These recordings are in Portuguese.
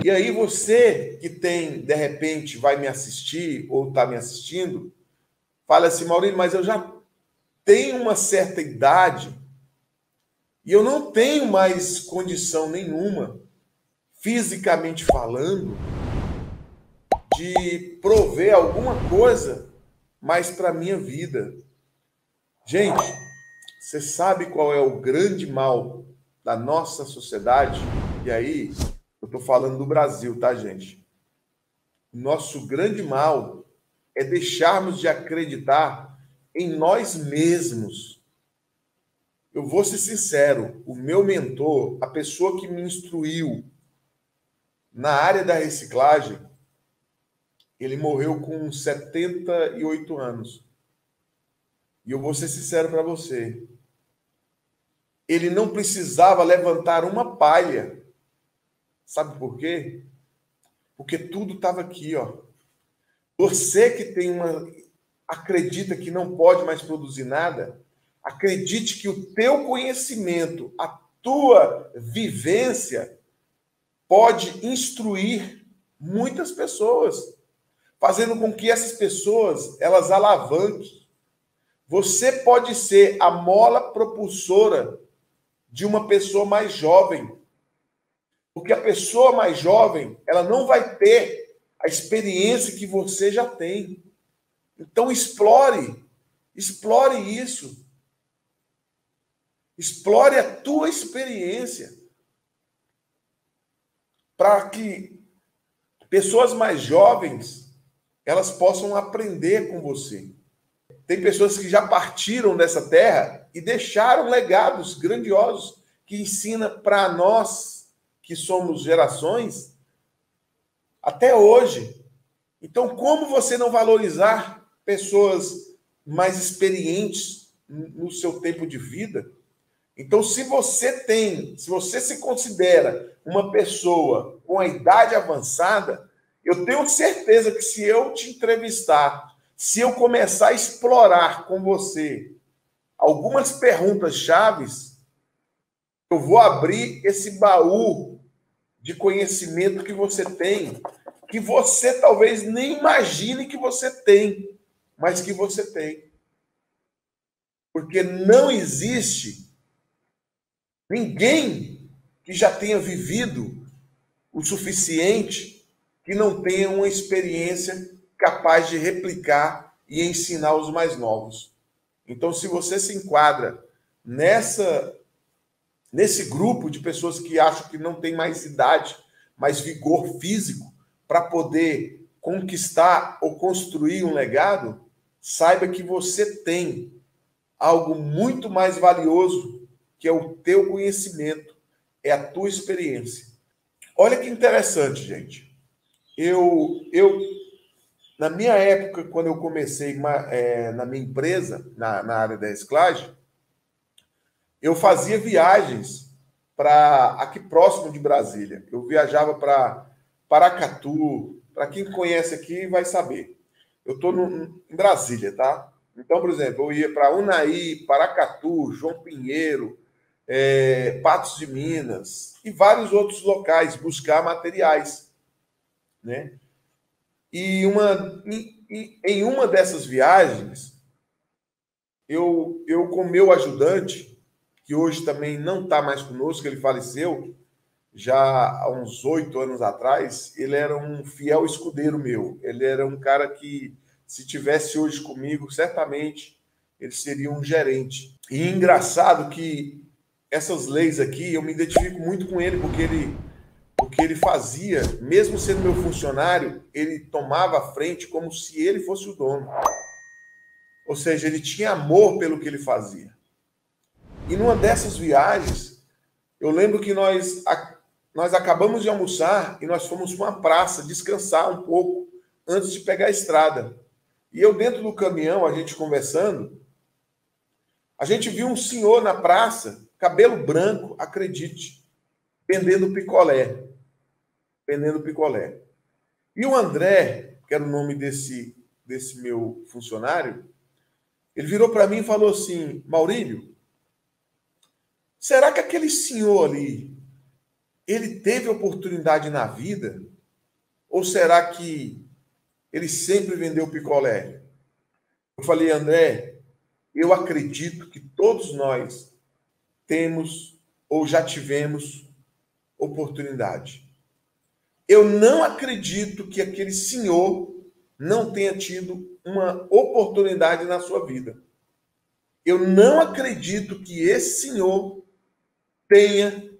E aí você que tem, de repente, vai me assistir ou está me assistindo, fala assim, Maurílio, mas eu já tenho uma certa idade e eu não tenho mais condição nenhuma, fisicamente falando, de prover alguma coisa mais para a minha vida. Gente, você sabe qual é o grande mal da nossa sociedade? E aí, eu estou falando do Brasil, tá, gente? Nosso grande mal é deixarmos de acreditar em nós mesmos. Eu vou ser sincero, o meu mentor, a pessoa que me instruiu na área da reciclagem, ele morreu com 78 anos. E eu vou ser sincero para você. Ele não precisava levantar uma palha. Sabe por quê? Porque tudo estava aqui, ó. Você que acredita que não pode mais produzir nada, acredite que o teu conhecimento, a tua vivência pode instruir muitas pessoas, fazendo com que essas pessoas elas alavanquem. Você pode ser a mola propulsora de uma pessoa mais jovem. Porque a pessoa mais jovem, ela não vai ter a experiência que você já tem. Então explore isso. Explore a tua experiência para que pessoas mais jovens elas possam aprender com você. Tem pessoas que já partiram dessa terra e deixaram legados grandiosos que ensina para nós que somos gerações até hoje. Então, como você não valorizar pessoas mais experientes no seu tempo de vida? Então, se você se considera uma pessoa com a idade avançada, eu tenho certeza que se eu te entrevistar, se eu começar a explorar com você algumas perguntas chaves, eu vou abrir esse baú de conhecimento que você tem, que você talvez nem imagine que você tem, mas que você tem. Porque não existe ninguém que já tenha vivido o suficiente que não tenha uma experiência capaz de replicar e ensinar os mais novos. Então, se você se enquadra nesse grupo de pessoas que acham que não tem mais idade, mais vigor físico para poder conquistar ou construir um legado, saiba que você tem algo muito mais valioso, que é o teu conhecimento, é a tua experiência. Olha que interessante, gente. Na minha época, quando eu comecei na minha empresa, na área da reciclagem, eu fazia viagens para aqui próximo de Brasília. Eu viajava para Paracatu. Para quem conhece aqui vai saber. Eu estou em Brasília, tá? Então, por exemplo, eu ia para Unai, Paracatu, João Pinheiro, Patos de Minas e vários outros locais buscar materiais, né? E em uma dessas viagens, eu com meu ajudante, que hoje também não está mais conosco, ele faleceu já há uns 8 anos atrás, ele era um fiel escudeiro meu. Ele era um cara que, se tivesse hoje comigo, certamente ele seria um gerente. E engraçado que essas leis aqui, eu me identifico muito com ele, porque ele fazia, mesmo sendo meu funcionário, ele tomava a frente como se ele fosse o dono. Ou seja, ele tinha amor pelo que ele fazia. E numa dessas viagens, eu lembro que nós acabamos de almoçar e nós fomos para uma praça descansar um pouco antes de pegar a estrada. E eu dentro do caminhão, a gente conversando, a gente viu um senhor na praça, cabelo branco, acredite, vendendo picolé. Vendendo picolé. E o André, que era o nome desse meu funcionário, ele virou para mim e falou assim: Maurílio, será que aquele senhor ali ele teve oportunidade na vida? Ou será que ele sempre vendeu picolé? Eu falei, André, eu acredito que todos nós temos ou já tivemos oportunidade. Eu não acredito que aquele senhor não tenha tido uma oportunidade na sua vida. Eu não acredito que esse senhor tenha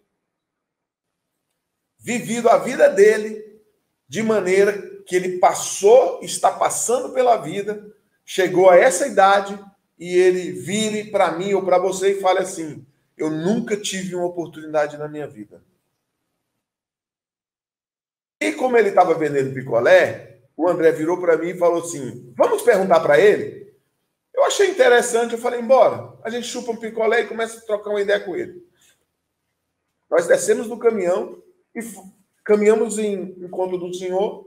vivido a vida dele de maneira que ele está passando pela vida, chegou a essa idade e ele vire para mim ou para você e fale assim: eu nunca tive uma oportunidade na minha vida. E como ele estava vendendo picolé, o André virou para mim e falou assim: vamos perguntar para ele? Eu achei interessante, eu falei, embora. A gente chupa um picolé e começa a trocar uma ideia com ele. Nós descemos do caminhão e caminhamos em encontro do senhor,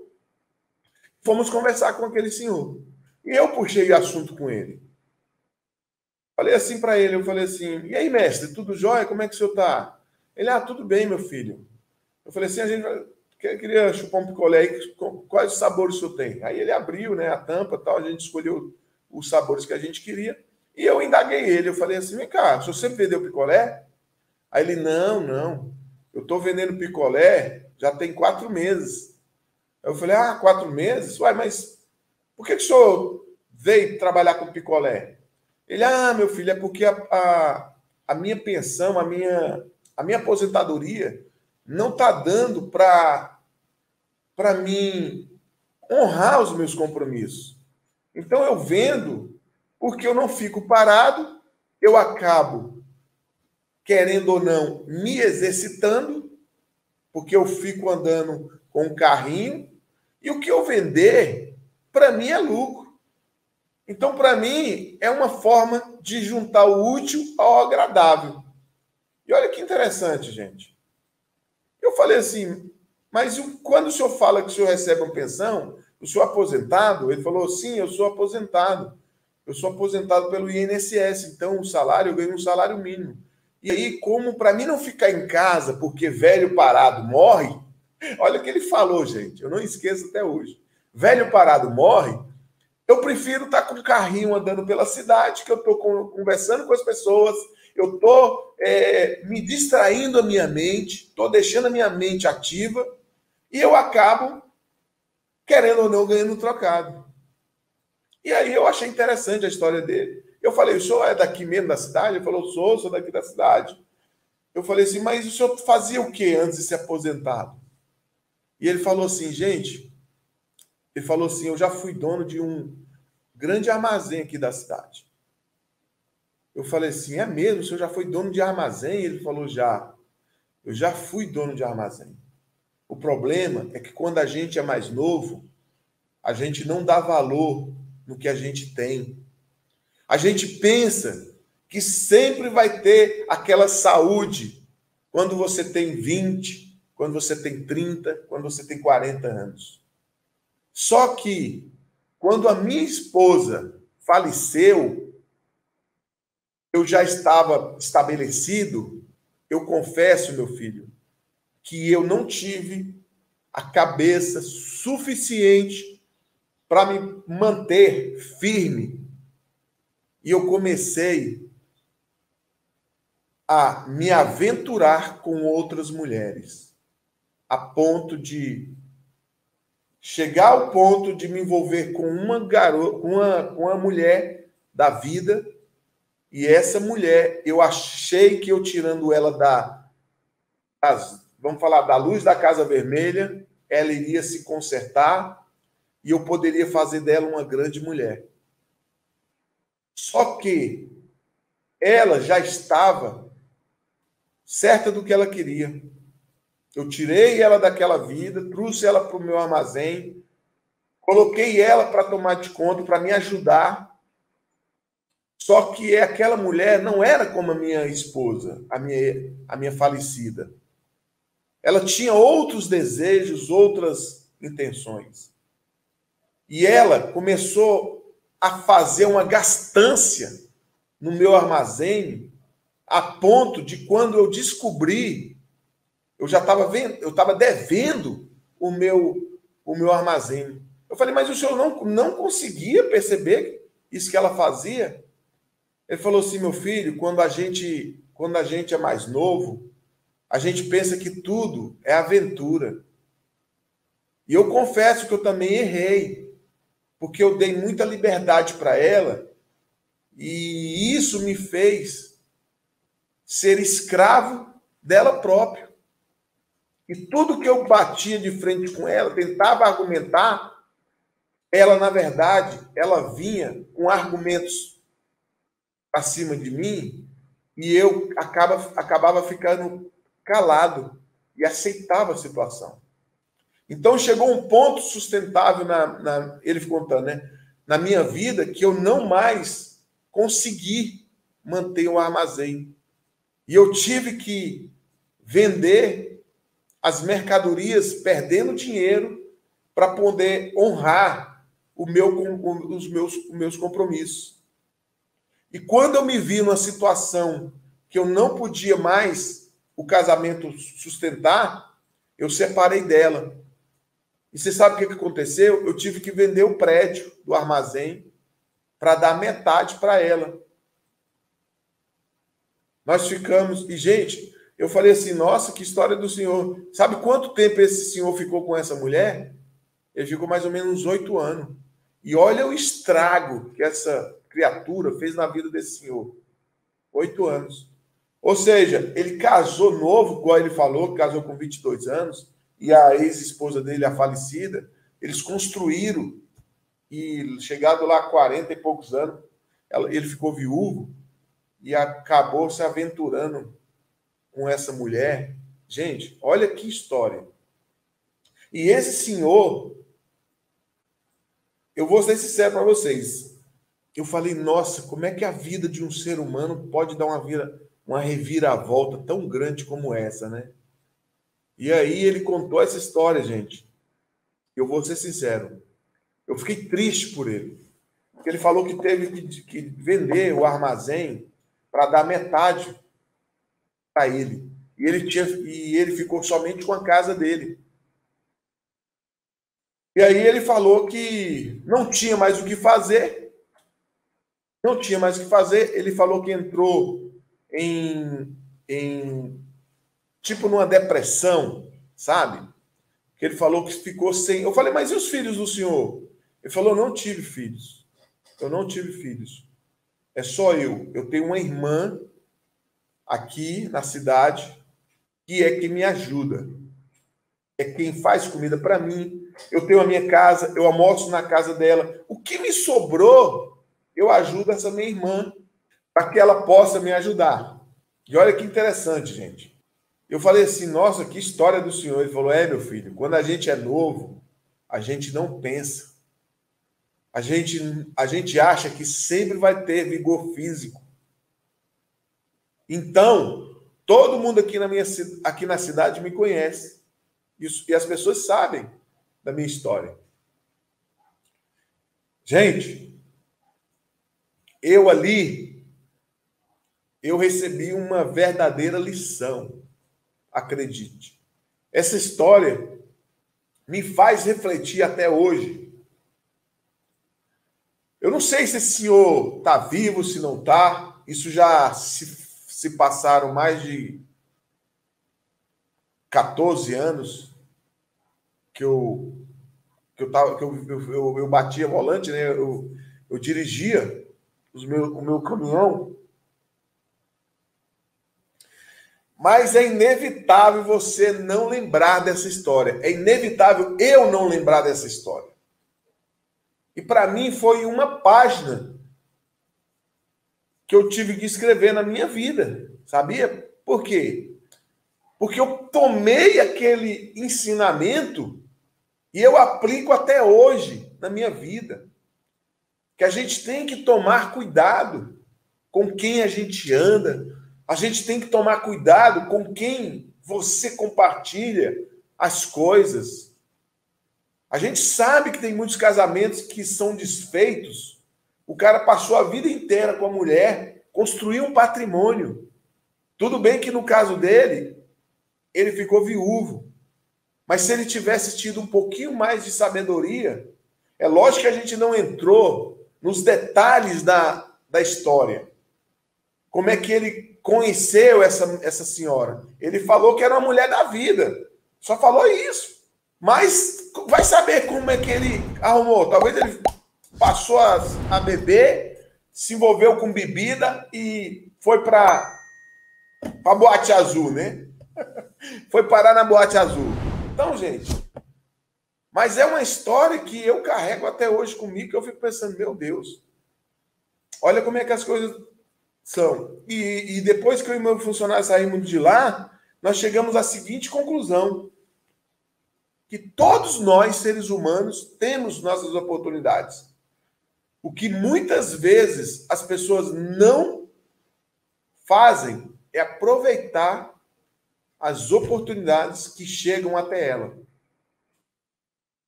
fomos conversar com aquele senhor. E eu puxei o assunto com ele. Falei assim para ele, eu falei assim, e aí, mestre, tudo jóia? Como é que o senhor está? Ele, tudo bem, meu filho. Eu falei assim, a gente queria chupar um picolé aí, quais sabores o senhor tem? Aí ele abriu, né, a tampa e tal, a gente escolheu os sabores que a gente queria, e eu indaguei ele, eu falei assim, vem cá, o senhor sempre vendeu picolé? Aí ele, não, eu estou vendendo picolé já tem 4 meses. Eu falei, 4 meses? Uai, mas por que o senhor veio trabalhar com picolé? Ele, meu filho, é porque a minha pensão, a minha aposentadoria não está dando para mim honrar os meus compromissos. Então eu vendo porque eu não fico parado, eu acabo, querendo ou não, me exercitando, porque eu fico andando com um carrinho, e o que eu vender, para mim é lucro. Então, para mim, é uma forma de juntar o útil ao agradável. E olha que interessante, gente. Eu falei assim, mas quando o senhor fala que o senhor recebe uma pensão, o senhor é aposentado? Ele falou, sim, eu sou aposentado. Eu sou aposentado pelo INSS, então o salário, eu ganho um salário mínimo. E aí, como para mim não ficar em casa, porque velho parado morre, olha o que ele falou, gente, eu não esqueço até hoje. Velho parado morre, eu prefiro estar com um carrinho andando pela cidade, que eu estou conversando com as pessoas, eu estou me distraindo a minha mente, estou deixando a minha mente ativa, e eu acabo, querendo ou não, ganhando trocado. E aí eu achei interessante a história dele. Eu falei, o senhor é daqui mesmo da cidade? Ele falou, sou daqui da cidade. Eu falei assim, mas o senhor fazia o quê antes de ser aposentado? E ele falou assim, gente, eu já fui dono de um grande armazém aqui da cidade. Eu falei assim, é mesmo? O senhor já foi dono de armazém? Ele falou, já. Eu já fui dono de armazém. O problema é que quando a gente é mais novo, a gente não dá valor no que a gente tem. A gente pensa que sempre vai ter aquela saúde quando você tem 20, quando você tem 30, quando você tem 40 anos. Só que, quando a minha esposa faleceu, eu já estava estabelecido, eu confesso, meu filho, que eu não tive a cabeça suficiente para me manter firme. E eu comecei a me aventurar com outras mulheres, a ponto de chegar ao ponto de me envolver com uma garota, com uma mulher da vida, e essa mulher, eu achei que eu tirando ela vamos falar, da luz da Casa Vermelha, ela iria se consertar e eu poderia fazer dela uma grande mulher. Só que ela já estava certa do que ela queria. Eu tirei ela daquela vida, trouxe ela para o meu armazém, coloquei ela para tomar de conta, para me ajudar. Só que aquela mulher não era como a minha esposa, a minha falecida. Ela tinha outros desejos, outras intenções. E ela começou a fazer uma gastância no meu armazém, a ponto de, quando eu descobri, eu já estava vendo, eu estava devendo o meu armazém. Eu falei, mas o senhor não conseguia perceber isso que ela fazia? Ele falou assim, meu filho, quando a gente é mais novo, a gente pensa que tudo é aventura. E eu confesso que eu também errei, porque eu dei muita liberdade para ela, e isso me fez ser escravo dela própria. E tudo que eu batia de frente com ela, tentava argumentar, ela, na verdade, ela vinha com argumentos acima de mim, e eu acabava ficando calado e aceitava a situação. Então chegou um ponto sustentável ele contando, né, na minha vida, que eu não mais consegui manter o armazém. E eu tive que vender as mercadorias, perdendo dinheiro, para poder honrar os meus compromissos. E quando eu me vi numa situação que eu não podia mais o casamento sustentar, eu separei dela. E você sabe o que aconteceu? Eu tive que vender o prédio do armazém para dar metade para ela. Nós ficamos... E, gente, eu falei assim, nossa, que história do senhor. Sabe quanto tempo esse senhor ficou com essa mulher? Ele ficou mais ou menos uns 8 anos. E olha o estrago que essa criatura fez na vida desse senhor. 8 anos. Ou seja, ele casou novo, igual ele falou, casou com 22 anos, e a ex-esposa dele, a falecida, eles construíram, e chegado lá a 40 e poucos anos, ele ficou viúvo e acabou se aventurando com essa mulher. Gente, olha que história. E esse senhor, eu vou ser sincero para vocês, eu falei, nossa, como é que a vida de um ser humano pode dar uma reviravolta tão grande como essa, né? E aí ele contou essa história, gente. Eu vou ser sincero, eu fiquei triste por ele. Porque ele falou que teve que vender o armazém para dar metade para ele. E ele ficou somente com a casa dele. E aí ele falou que não tinha mais o que fazer. Não tinha mais o que fazer. Ele falou que entrou tipo numa depressão, sabe? Que ele falou que ficou sem... Eu falei, mas e os filhos do senhor? Ele falou, não tive filhos. Eu não tive filhos. É só eu. Eu tenho uma irmã aqui na cidade que é quem me ajuda. É quem faz comida para mim. Eu tenho a minha casa, eu almoço na casa dela. O que me sobrou, eu ajudo essa minha irmã para que ela possa me ajudar. E olha que interessante, gente. Eu falei assim, nossa, que história do senhor. Ele falou, meu filho, quando a gente é novo, a gente não pensa. A gente acha que sempre vai ter vigor físico. Então, todo mundo aqui na cidade me conhece. E as pessoas sabem da minha história. Gente, eu recebi uma verdadeira lição. Acredite. Essa história me faz refletir até hoje. Eu não sei se esse senhor está vivo, se não está. Isso já se passaram mais de 14 anos que eu batia volante, né? Eu dirigia o meu caminhão. Mas é inevitável você não lembrar dessa história. É inevitável eu não lembrar dessa história. E para mim foi uma página que eu tive que escrever na minha vida. Sabia? Por quê? Porque eu tomei aquele ensinamento e eu aplico até hoje na minha vida. Que a gente tem que tomar cuidado com quem a gente anda. A gente tem que tomar cuidado com quem você compartilha as coisas. A gente sabe que tem muitos casamentos que são desfeitos. O cara passou a vida inteira com a mulher, construiu um patrimônio. Tudo bem que no caso dele, ele ficou viúvo. Mas se ele tivesse tido um pouquinho mais de sabedoria, é lógico que a gente não entrou nos detalhes da história. Como é que ele conheceu essa senhora? Ele falou que era uma mulher da vida. Só falou isso. Mas vai saber como é que ele arrumou. Talvez ele passou a beber, se envolveu com bebida e foi para a Boate Azul, né? Foi parar na Boate Azul. Então, gente, mas é uma história que eu carrego até hoje comigo, que eu fico pensando, meu Deus, olha como é que as coisas são. E depois que eu e meu funcionário saímos de lá, nós chegamos à seguinte conclusão, que todos nós, seres humanos, temos nossas oportunidades. O que muitas vezes as pessoas não fazem é aproveitar as oportunidades que chegam até ela.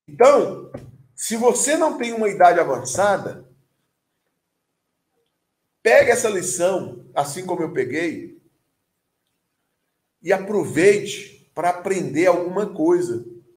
Então, se você não tem uma idade avançada, pega essa lição, assim como eu peguei, e aproveite para aprender alguma coisa.